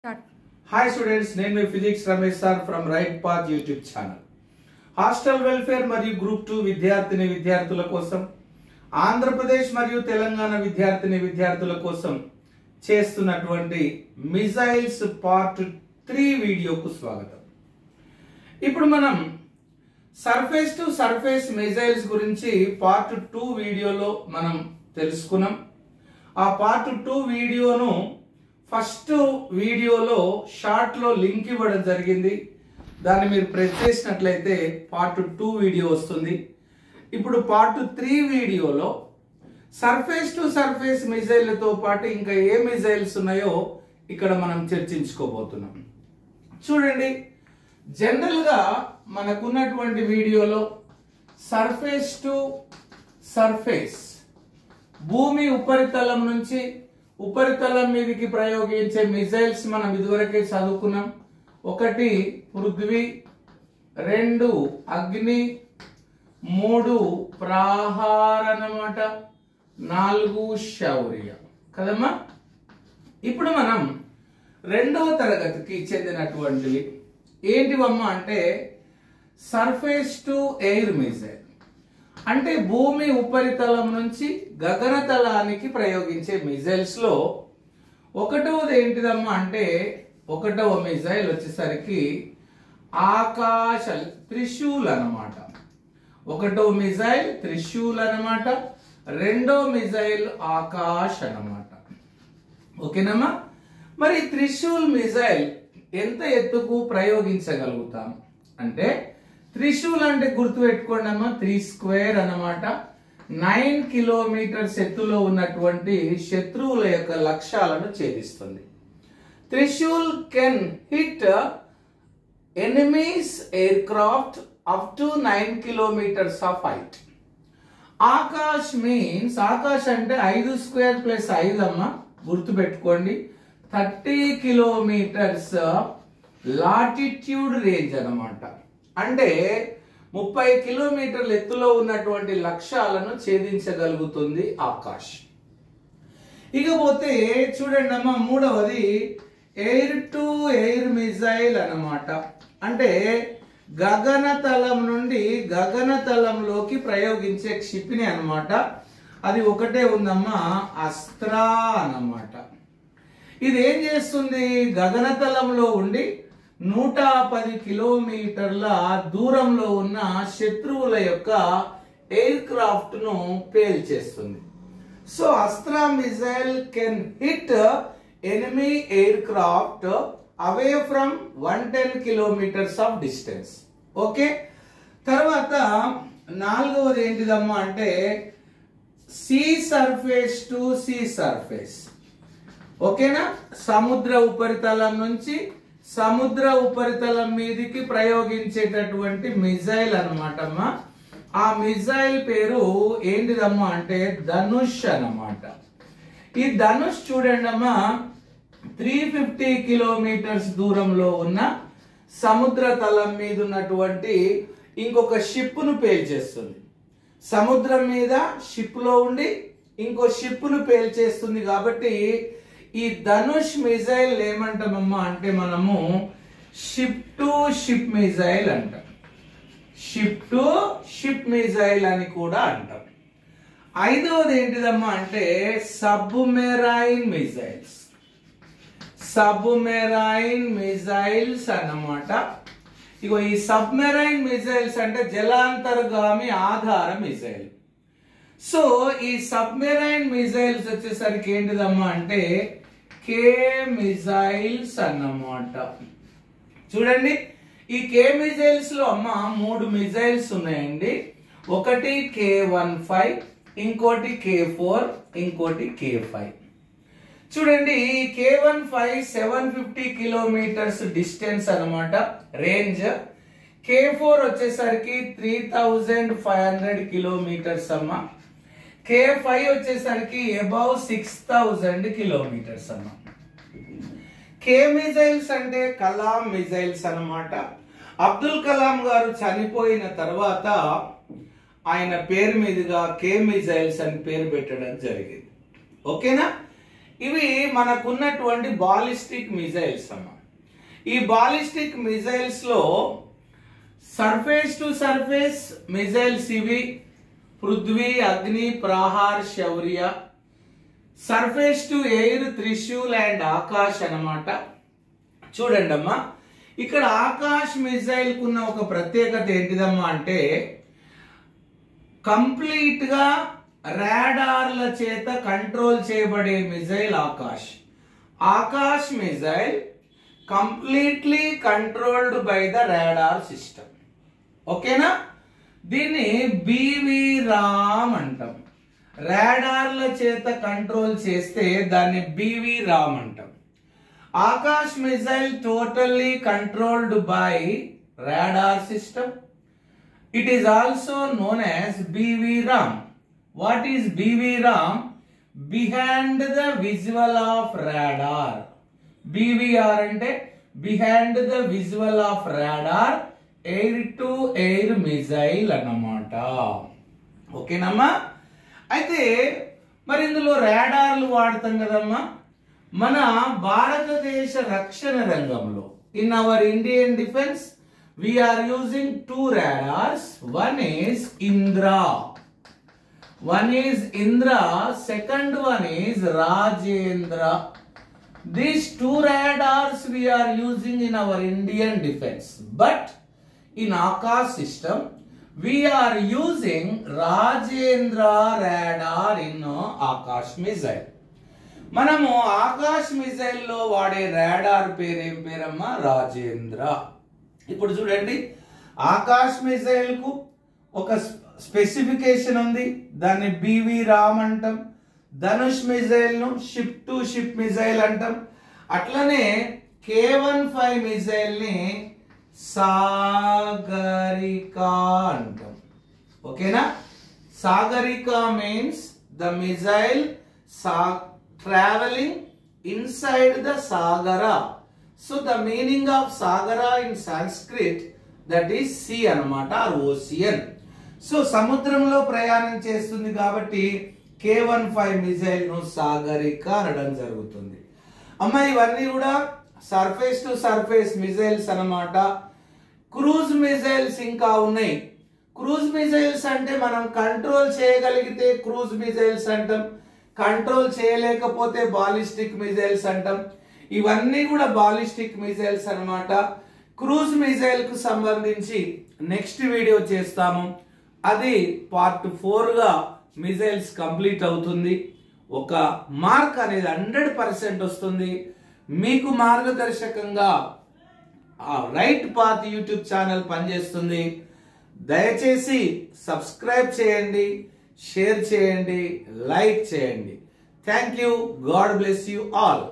Start. Hi students, name me Physics Ramesh sir from Right Path YouTube channel. Hostel welfare మరియు group 2 విద్యార్థిని విద్యార్థుల కోసం ఆంధ్రప్రదేశ్ మరియు తెలంగాణ విద్యార్థుల కోసం చేస్తున్నటువంటి మిజైల్స్ పార్ట్ 3 వీడియోకు స్వాగతం. ఇప్పుడు మనం సర్ఫేస్ టు సర్ఫేస్ మిజైల్స్ గురించి పార్ట్ 2 వీడియోలో మనం తెలుసుకున్నాం. ఆ పార్ట్ 2 వీడియోను ఫస్ట్ వీడియోలో షార్ట్ లో లింక్ ఇవ్వడం జరిగింది. దాన్ని మీరు ప్రెస్ చేసినట్లయితే పార్ట్ 2 వీడియో వస్తుంది. ఇప్పుడు పార్ట్ 3 వీడియోలో సర్ఫేస్ టు సర్ఫేస్ మిజైల్లతో పాటు ఇంకా ఏ మిజైల్స్ ఉన్నాయో ఇక్కడ మనం చర్చించుకోబోతున్నాం. చూడండి, జనరల్ గా మనకున్నటువంటి వీడియోలో సర్ఫేస్ టు సర్ఫేస్ భూమి ఉపరితలం నుంచి ఉపరితలం మీదకి ప్రయోగించే మిజైల్స్ మనం ఇదివరకే చదువుకున్నాం. 1 పృథ్వీ, 2 అగ్ని, 3 ప్రహార అన్నమాట, 4 శౌర్య కదమ్మా. ఇప్పుడు మనం 2వ తరగతికి చెందినటువంటివి ఏంటివమ్మా అంటే సర్ఫేస్ టు ఎయిర్ మిజైల్, అంటే భూమి ఉపరితలం నుంచి గగనతలానికి ప్రయోగించే మిజైల్స్ లో ఒకటవది ఏంటిదమ్మా అంటే 1వ మిజైల్ వచ్చేసరికి ఆకాశ త్రిశూల్ అన్నమాట. 1వ మిజైల్ త్రిశూల్ అన్నమాట, 2వ మిజైల్ ఆకాశ్ అన్నమాట. ఓకేనమ్మా. మరి త్రిశూల్ మిజైల్ ఎంత ఎత్తుకు ప్రయోగించగలుగుతాం అంటే త్రిశూల్ అంటే గుర్తు పెట్టుకోండి అమ్మా, 3 స్క్వేర్ అన్నమాట. 9 కిలోమీటర్స్ ఎత్తులో ఉన్నటువంటి శత్రువుల యొక్క లక్ష్యాలను ఛేదిస్తుంది. Trishul can hit enemies aircraft up to 9 kilometres of height. Akash means, Akash అంటే 5 స్క్వేర్ ప్లస్ 5 అమ్మా, గుర్తు పెట్టుకోండి. 30 కిలోమీటర్స్ లాటిట్యూడ్ రేంజ్ అన్నమాట. అంటే 30 కిలోమీటర్ల ఎత్తులో ఉన్నటువంటి లక్ష్యాలను ఛేదించగలుగుతుంది ఆకాశ్. ఇకపోతే చూడండి అమ్మా, 3వది ఎయిర్ టు ఎయిర్ మిజైల్ అన్నమాట. అంటే గగనతలం నుండి గగనతలంలోకి ప్రయోగించే క్షిపణి అన్నమాట. అది ఒకటే ఉందమ్మా, అస్త్రా అన్నమాట. ఇది ఏం చేస్తుంది, గగనతలంలో ఉండి 110 కిలోమీటర్ల దూరంలో ఉన్న శత్రువుల యొక్క ఎయిర్ క్రాఫ్ట్ ను పేల్చేస్తుంది. So Astra missile can hit enemy aircraft away from 110 kilometres of distance. Okay. తర్వాత 4వది ఏంటిదమ్మా అంటే sea surface to sea surface. ఓకేనా. సముద్ర ఉపరితలం నుంచి సముద్ర ఉపరితలం మీదికి ప్రయోగించేటటువంటి మిజైల్ అన్నమాటమ్మా. ఆ మిజైల్ పేరు ఏంటిదమ్మా అంటే ధనుష్ అన్నమాట. ఈ ధనుష్ చూడండి అమ్మా, 350 కిలోమీటర్స్ దూరంలో ఉన్న సముద్ర తలం మీద ఉన్నటువంటి ఇంకొక షిప్ ను పేల్చేస్తుంది. సముద్రం మీద షిప్ లో ఉండి ఇంకో షిప్ ను పేల్చేస్తుంది. కాబట్టి ఈ ధనుష్ మిజైల్ ఏమంటామమ్మా అంటే మనము షిప్ టు షిప్ మిజైల్ అంటాం. షిప్ టు షిప్ మిజైల్ అని కూడా అంటాం. 5వది ఏంటిదమ్మా అంటే సబ్మెరైన్ మిజైల్స్. సబ్మెరైన్ మిజైల్స్ అన్నమాట. ఇగో ఈ సబ్మెరైన్ మిజైల్స్ అంటే జలాంతర్గామి ఆధార మిజైల్. సో ఈ సబ్మెరైన్ మిజైల్స్ వచ్చేసరికి ఏంటిదమ్మా అంటే కే మిజైల్స్ అన్నమాట. చూడండి, ఈ కే మిజైల్స్ లో అమ్మా 3 మిజైల్స్ ఉన్నాయండి. ఒకటి K15, ఇంకోటి K4, ఇంకోటి K5. చూడండి, ఈ K15 750 కిలోమీటర్స్ డిస్టెన్స్ అన్నమాట రేంజ్. K4 వచ్చేసరికి 3500 కిలోమీటర్స్ అమ్మా. K5 వచ్చేసరికి అబౌవ్ 6000 కిలోమీటర్స్ అమ్మా. కే మిజైల్స్ అంటే కలాం మిజైల్స్ అన్నమాట. అబ్దుల్ కలాం గారు చనిపోయిన తర్వాత ఆయన పేరు మీదుగా కే మిజైల్స్ అని పేరు పెట్టడం జరిగింది. ఓకేనా. ఇవి మనకున్నటువంటి బాలిస్టిక్ మిజైల్స్ అమ్మ. ఈ బాలిస్టిక్ మిజైల్స్ లో సర్ఫేస్ టు సర్ఫేస్ మిజైల్స్ ఇవి Prithvi, Agni, Prahar, Shaurya. Surface to air Trishul and Akash అన్నమాట. చూడండి అమ్మా, ఇక్కడ ఆకాష్ మిజైల్ కున్న ఒక ప్రత్యేకత ఏంటిదమ్మా అంటే కంప్లీట్ గా రాడార్ల చేత కంట్రోల్ చేయబడే missile Akash. Akash missile completely controlled by the radar system. ఓకేనా? దీన్ని బివి రామ్ అంటాం. రాడార్ల చేత కంట్రోల్ చేస్తే దాన్ని బివి రామ్ అంటాం. Akash missile totally controlled by radar system. It is also known as BVRAAM. What is BVRAAM? Behind the visual of radar. BVR అంటే behind the visual of radar air to air missile అన్నమాట. ఓకేనమ్మా? అయితే మరి ఇందులో రాడార్లు వాడతాం కదమ్మా. మన భారతదేశ రక్షణ రంగంలో in our Indian defence we are using 2 radars. One is Indra. Second one is Rajendra. These 2 radars we are using in our Indian defense. But in Akash system, we are using Rajendra radar in Akash missile. మనము Akash missile లో వాడే radar పేరేం పేరమ్మా? రాజేంద్ర. ఇప్పుడు చూడండి, Akash missile కు ఒక specification ఉంది, దాన్ని బివి రామ్ అంటాం. ధనుష్ మిసైల్ ను షిప్ టు షిప్ మిసైల్ అంటాం. అట్లనే K-15 మిసైల్ ని సాగరికా అంటాం. ఓకేనా? Sagarika means the missile traveling inside the sagara. So the meaning of sagara in Sanskrit, that is sea anamata, or ocean. So samudramlo ప్రయాణం చేస్తుంది కాబట్టి K-15 మిసైల్ ను సాగరికా అనడం జరుగుతుంది. అమ్మ, ఇవన్నీ కూడా సర్ఫేస్ టు సర్ఫేస్ మిసైల్స్ అన్నమాట. క్రూజ్ మిసైల్స్ ఇంకా ఉన్నాయి. క్రూజ్ మిసైల్స్ అంటే మనం కంట్రోల్ చేయగలిగితే క్రూజ్ మిసైల్స్ అంటాం, కంట్రోల్ చేయలేకపోతే బాలిస్టిక్ మిసైల్స్ అంటాం. ఇవన్నీ కూడా బాలిస్టిక్ మిసైల్స్ అన్నమాట. క్రూజ్ మిసైల్ కు సంబంధించి నెక్స్ట్ వీడియో చేస్తాము. అది పార్ట్ 4 గా మిసైల్స్ కంప్లీట్ అవుతుంది. ఒక మార్క్ అనేది 100% వస్తుంది. మీకు మార్గదర్శకంగా ఆ రైట్ పాత్ యూట్యూబ్ ఛానల్ పనిచేస్తుంది. దయచేసి సబ్స్క్రైబ్ చేయండి, షేర్ చేయండి, లైక్ చేయండి. Thank you. God bless you all.